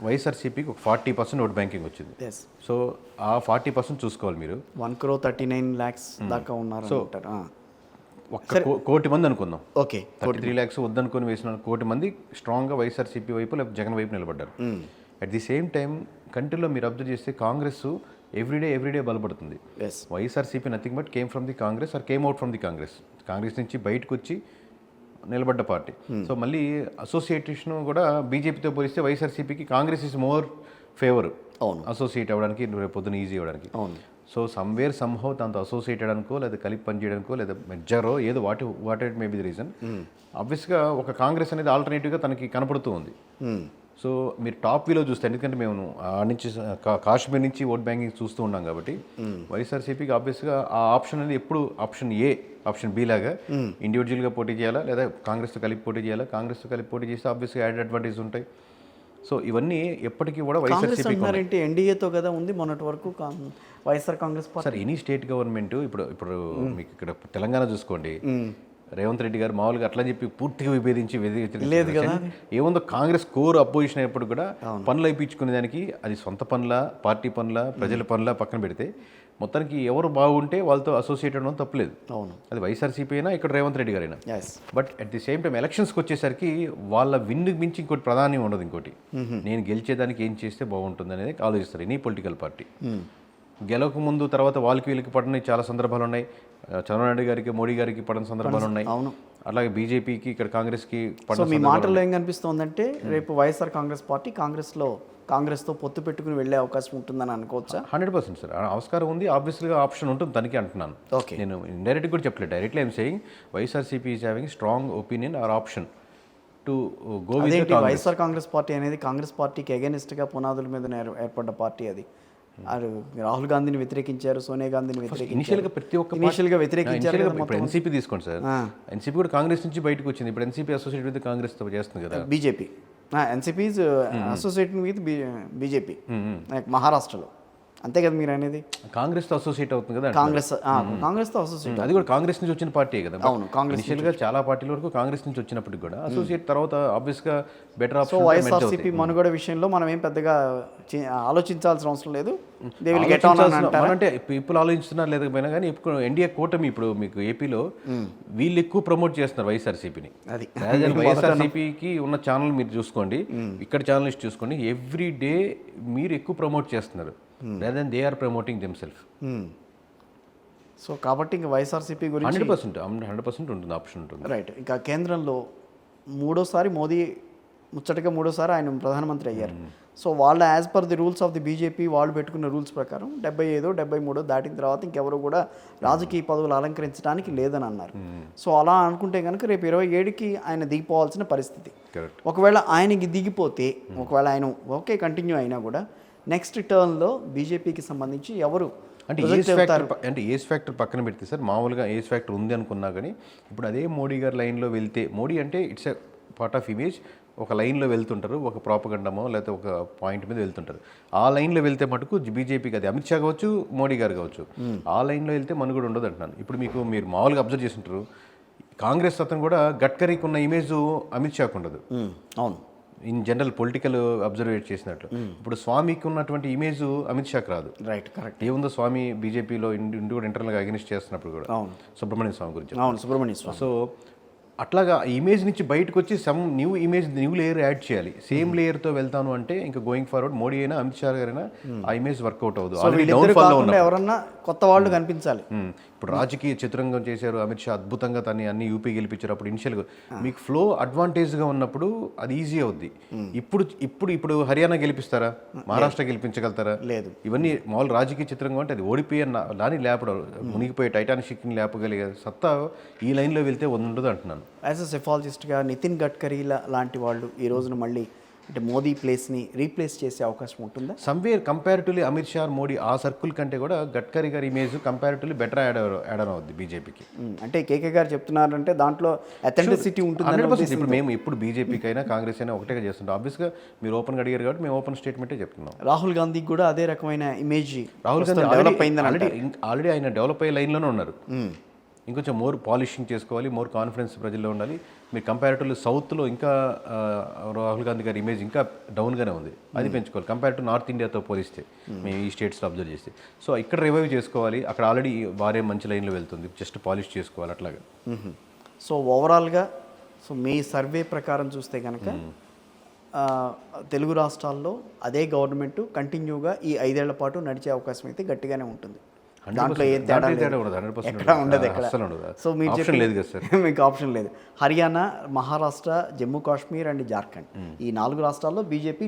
వైఎస్ఆర్సీపీకి ఒక 40% vote banking వచ్చింది. ఎస్. సో ఆ 40% చూసుకోవాలి మీరు. 1,39,00,000 దాకా ఉన్నారు. సో ఒక్క కోటి మంది అనుకుందాం. ఓకే, 33 lakhs వద్దనుకొని వేసిన కోటి మంది స్ట్రాంగ్గా వైఎస్ఆర్సీపీ వైపు లేకపోతే జగన్ వైపు నిలబడ్డారు. అట్ ది సేమ్ టైం కంట్రీలో మీరు అబ్జర్వ్ చేస్తే కాంగ్రెస్ ఎవ్రీడే బలపడుతుంది. Yes. YSRCP nothing but came from the Congress or came out from the Congress నుంచి బయటకు వచ్చి నిలబడ్డ పార్టీ. సో మళ్ళీ అసోసియేషన్ కూడా బీజేపీతో పోలిస్తే వైఎస్ఆర్సీపీకి Congress is more favour associate అవ్వడానికి, రేపు పొద్దున ఈజీ అవ్వడానికి. సో సమ్వేర్ సమ్హౌ దాంతో అసోసియేట్ అవ్వడానికో లేదా కలిపి పనిచేయడానికో లేదా మెజరో ఏదో what it may be the reason. ఆబ్వియస్గా ఒక కాంగ్రెస్ అనేది ఆల్టర్నేటివ్గా తనకి కనపడుతూ ఉంది. సో మీరు టాప్ వ్యూలో చూస్తే, ఎందుకంటే మేము ఆ నుంచి కాశ్మీర్ నుంచి ఓట్ బ్యాంకింగ్ చూస్తూ ఉన్నాం కాబట్టి వైఎస్ఆర్సీపీకి ఆబ్వియస్గా ఆ ఆప్షన్ అనేది ఎప్పుడు ఆప్షన్ ఏ, ఆప్షన్ బి లాగా ఇండివిజువల్గా పోటీ చేయాలా లేదా కాంగ్రెస్తో కలిపి పోటీ చేయాలా. కాంగ్రెస్తో కలిపి పోటీ చేస్తే ఆబ్వియస్గా యాడ్ అడ్వాంటేజ్ ఉంటాయి. సో ఇవన్నీ ఎప్పటికీ కూడా వైఎస్ఆర్సీపీ ఎన్డీఏతో కదా ఉంది మొన్నటి వరకు YSR Congress party. Sir any state government ఇప్పుడు మీకు ఇక్కడ తెలంగాణ చూసుకోండి, రేవంత్ రెడ్డి గారు మామూలుగా అట్లా చెప్పి పూర్తిగా విభేదించి లేదు కదా. ఏముందో కాంగ్రెస్ కోర్ అపోజిషన్ అయినప్పుడు కూడా పనులు అయిపించుకునే దానికి అది సొంత పనుల, పార్టీ పనుల, ప్రజల పనుల పక్కన పెడితే మొత్తానికి ఎవరు బాగుంటే వాళ్ళతో అసోసియేట్ అవ్వడం తప్పలేదు. అది వైఎస్ఆర్సీపీ అయినా ఇక్కడ రేవంత్ రెడ్డి గారైనా. But at the same time ఎలక్షన్స్కి వచ్చేసరికి వాళ్ళ విన్ను మించి ఇంకోటి ప్రధానం ఉండదు. ఇంకోటి నేను గెలిచేదానికి ఏం చేస్తే బాగుంటుంది అనేది ఆలోచిస్తారు ఎనీ పొలిటికల్ పార్టీ. గెలవక ముందు తర్వాత వాళ్ళకి వీళ్ళకి పడిన చాలా సందర్భాలు ఉన్నాయి. చంద్రబాబు నాయుడు గారికి, మోడీ గారికి పడిన సందర్భాలు ఉన్నాయి. అలాగే బీజేపీకి, ఇక్కడ కాంగ్రెస్కి పడిన. మీ మాటల్లో ఏం కనిపిస్తోందంటే రేపు వైఎస్ఆర్ కాంగ్రెస్ పార్టీ కాంగ్రెస్తో పొత్తు పెట్టుకుని వెళ్ళే అవకాశం ఉంటుందని అనుకోవచ్చా? 100% సార్, ఆస్కారం ఉంది. ఆబ్వియస్గా ఆప్షన్ ఉంటుంది తనకి అంటున్నాను. నేను ఇండైరెక్ట్ కూడా చెప్పలేదు, directly I'm saying YSRCP is having strong opinion or option to go with. YSR Congress party అనేది కాంగ్రెస్ పార్టీకి అగెనిస్ట్గా పునాదుల మీద ఏర్పడ్డ పార్టీ. అది రాహుల్ గాంధీని వ్యతిరేకించారు, సోనియా గాంధీని ఇనిషియల్గా ప్రతి ఒక్క ఇనిషియల్గా వ్యతిరేకించారు. ఇప్పుడు ఎన్సీపీ తీసుకోండి సార్, ఎన్సీపీ కూడా కాంగ్రెస్ నుంచి బయటకు వచ్చింది. ఇప్పుడు ఎన్సీపీ అసోసియేట్ విత్ కాంగ్రెస్తో చేస్తుంది కదా. BJP NCP associating with BJP మహారాష్ట్రలో, అంతే కదా మీరు అనేది. కాంగ్రెస్తో అసోసియేట్ అవుతుంది కదా. కాంగ్రెస్తో అసోసియేట్, అది కూడా కాంగ్రెస్ నుంచి వచ్చిన పార్టీ కదా. అవును, కాంగ్రెస్ ఇనిషియల్గా చాలా పార్టీల వరకు కాంగ్రెస్ నుంచి వచ్చినప్పటికి కూడా అసోసియేట్ తర్వాత ఆబ్వియస్గా బెటర్ ఆప్షన్. సో వైఎస్ఆర్సీపీ మనుగడ విషయంలో మనం ఏం పెద్దగా ఆలోచించాల్సిన అవసరం లేదు. అంటే ఇప్పుడు ఆలోచిస్తున్నారు లేకపోయినా కానీ ఇప్పుడు ఎన్డీఏ కూటమి ఇప్పుడు మీకు ఏపీలో వీళ్ళు ఎక్కువ ప్రమోట్ చేస్తున్నారు వైఎస్ఆర్సీపీని. వైఎస్ఆర్సీపీకి ఉన్న ఛానల్ మీరు చూసుకోండి, ఇక్కడ ఛానల్స్ చూసుకోండి, ఎవ్రీ డే మీరు ఎక్కువ ప్రమోట్ చేస్తున్నారు rather than they are promoting themselves. So కాబట్టి ఇంకా వైఎస్ఆర్సీపీ గురించి 100% ఉంటుంది, ఆప్షన్ ఉంటుంది. రైట్. ఇంకా కేంద్రంలో ముచ్చటగా మూడోసారి ఆయన ప్రధానమంత్రి అయ్యారు. సో వాళ్ళ as per the rules of the BJP వాళ్ళు పెట్టుకున్న రూల్స్ ప్రకారం 75, 73 దాటిన తర్వాత ఇంకెవరు కూడా రాజకీయ పదవులు అలంకరించడానికి లేదని అన్నారు. సో అలా అనుకుంటే కనుక రేపు 27కి ఆయన దిగిపోవాల్సిన పరిస్థితి. ఒకవేళ ఆయనకి దిగిపోతే, ఒకవేళ ఆయన కంటిన్యూ అయినా కూడా నెక్స్ట్ టర్న్లో బీజేపీకి సంబంధించి ఎవరు అంటే ఏజ్ ఫ్యాక్టర్ పక్కన పెడితే సార్, మామూలుగా ఏజ్ ఫ్యాక్టర్ ఉంది అనుకున్నా కానీ ఇప్పుడు అదే మోడీ గారు లైన్లో వెళ్తే, మోడీ అంటే it's a part of image, ఒక లైన్లో వెళ్తుంటారు, ఒక ప్రాపగండమో లేకపోతే ఒక పాయింట్ మీద వెళ్తుంటారు. ఆ లైన్లో వెళ్తే మటుకు బీజేపీకి, అది అమిత్ షా కావచ్చు, మోడీ గారు కావచ్చు, ఆ లైన్లో వెళ్తే మనుగడ ఉండదు అంటున్నాను. ఇప్పుడు మీరు మామూలుగా అబ్జర్వ్ చేస్తుంటారు, కాంగ్రెస్ అతను కూడా గడ్కరీకి ఉన్న ఇమేజ్ అమిత్ షాకు ఉండదు. అవును, ఇన్ జనరల్ పొలిటికల్ అబ్జర్వేట్ చేసినట్లు. ఇప్పుడు స్వామికి ఉన్నటువంటి ఇమేజ్ అమిత్ షాకి రాదు. Right, correct. ఏముందో స్వామి బీజేపీలో కూడా ఇంటర్నల్గా అగెనిస్ట్ చేస్తున్నప్పుడు కూడా సుబ్రహ్మణ్య స్వామి గురించి. సుబ్రహ్మణ్య స్వామి. సో అట్లాగా ఇమేజ్ నుంచి బయటకు వచ్చి సమ్ న్యూ లేయర్ యాడ్ చేయాలి. సేమ్ లేయర్తో వెళ్తాను అంటే ఇంకా గోయింగ్ ఫార్వర్డ్ మోడీ అయినా అమిత్ షా గారైనా ఆ ఇమేజ్ వర్కౌట్ అవ్వదు. ఎవరన్నా కొత్త వాళ్ళు కనిపించాలి. ఇప్పుడు రాజకీయ చతురంగం చేశారు అమిత్ షా, అద్భుతంగా తన్ని అన్ని యూపీ గెలిపించారు. అప్పుడు ఇనిషియల్గా మీకు ఫ్లో అడ్వాంటేజ్గా ఉన్నప్పుడు అది ఈజీ అవుద్ది. ఇప్పుడు హర్యానా గెలిపిస్తారా, మహారాష్ట్ర గెలిపించగలుగుతారా? లేదు. ఇవన్నీ మామూలు రాజకీయ చిత్రంగా అంటే అది ఓడిపోయి దాన్ని లేపడం, మునిగిపోయి టైటానిక్ షిప్ని లేపగలిగే సత్తా ఈ లైన్లో వెళ్తే ఉండదు అంటున్నాను. యాజ్ అ సెఫాలజిస్ట్గా నితిన్ గడ్కరీ లాంటి వాళ్ళు ఈ రోజున మళ్ళీ అంటే మోదీ ప్లేస్ని రీప్లేస్ చేసే అవకాశం ఉంటుందా? సమ్వేర్ కంపారిటివ్లీ అమిత్ షా, మోడీ ఆ సర్కిల్ కంటే కూడా గడ్కరీ గారి ఇమేజ్ కంపారిటివ్లీ బెటర్ యాడ్ అవుద్ది బీజేపీకి. అంటే కేకే గారు చెప్తున్నారంటే దాంట్లో అథెంటిసిటీ ఉంటుంది. ఇప్పుడు మేము ఇప్పుడు బీజేపీకి అయినా కాంగ్రెస్ అయినా ఒకటే చేస్తుంటాం. ఆబ్వియస్గా మీరు ఓపెన్గా అడిగారు కాబట్టి మేము ఓపెన్ స్టేట్మెంటే చెప్తున్నాం. రాహుల్ గాంధీకి కూడా అదే రకమైన ఇమేజ్ రాహుల్ గాంధీ ఆల్రెడీ ఆయన డెవలప్ అయ్యే లైన్లోనే ఉన్నారు. ఇంకొంచెం మోర్ పాలిషింగ్ చేసుకోవాలి, మోర్ కాన్ఫిడెన్స్ ప్రజల్లో ఉండాలి. మీరు కంపారిటివ్లీ సౌత్లో ఇంకా రాహుల్ గాంధీ గారి ఇమేజ్ ఇంకా డౌన్గానే ఉంది, అది పెంచుకోవాలి కంపేర్ టు నార్త్ ఇండియాతో పోలిస్తే మేము ఈ స్టేట్స్లో అబ్జర్వ్ చేస్తే. సో ఇక్కడ రివైవ్ చేసుకోవాలి, అక్కడ ఆల్రెడీ వారే మంచి లైన్లో వెళ్తుంది, జస్ట్ పాలిష్ చేసుకోవాలి అట్లాగా. సో ఓవరాల్గా సో మీ సర్వే ప్రకారం చూస్తే కనుక తెలుగు రాష్ట్రాల్లో అదే గవర్నమెంట్ కంటిన్యూగా ఈ 5 ఏళ్ల పాటు నడిచే అవకాశం అయితే గట్టిగానే ఉంటుంది. దాంట్లో ఏం తేడా ఎక్కడ ఉండదు ఎక్కడ. సో మీరు చెప్పి మీకు ఆప్షన్ లేదు. హర్యానా, మహారాష్ట్ర, జమ్మూ కాశ్మీర్ అండ్ జార్ఖండ్ ఈ 4 రాష్ట్రాల్లో బీజేపీ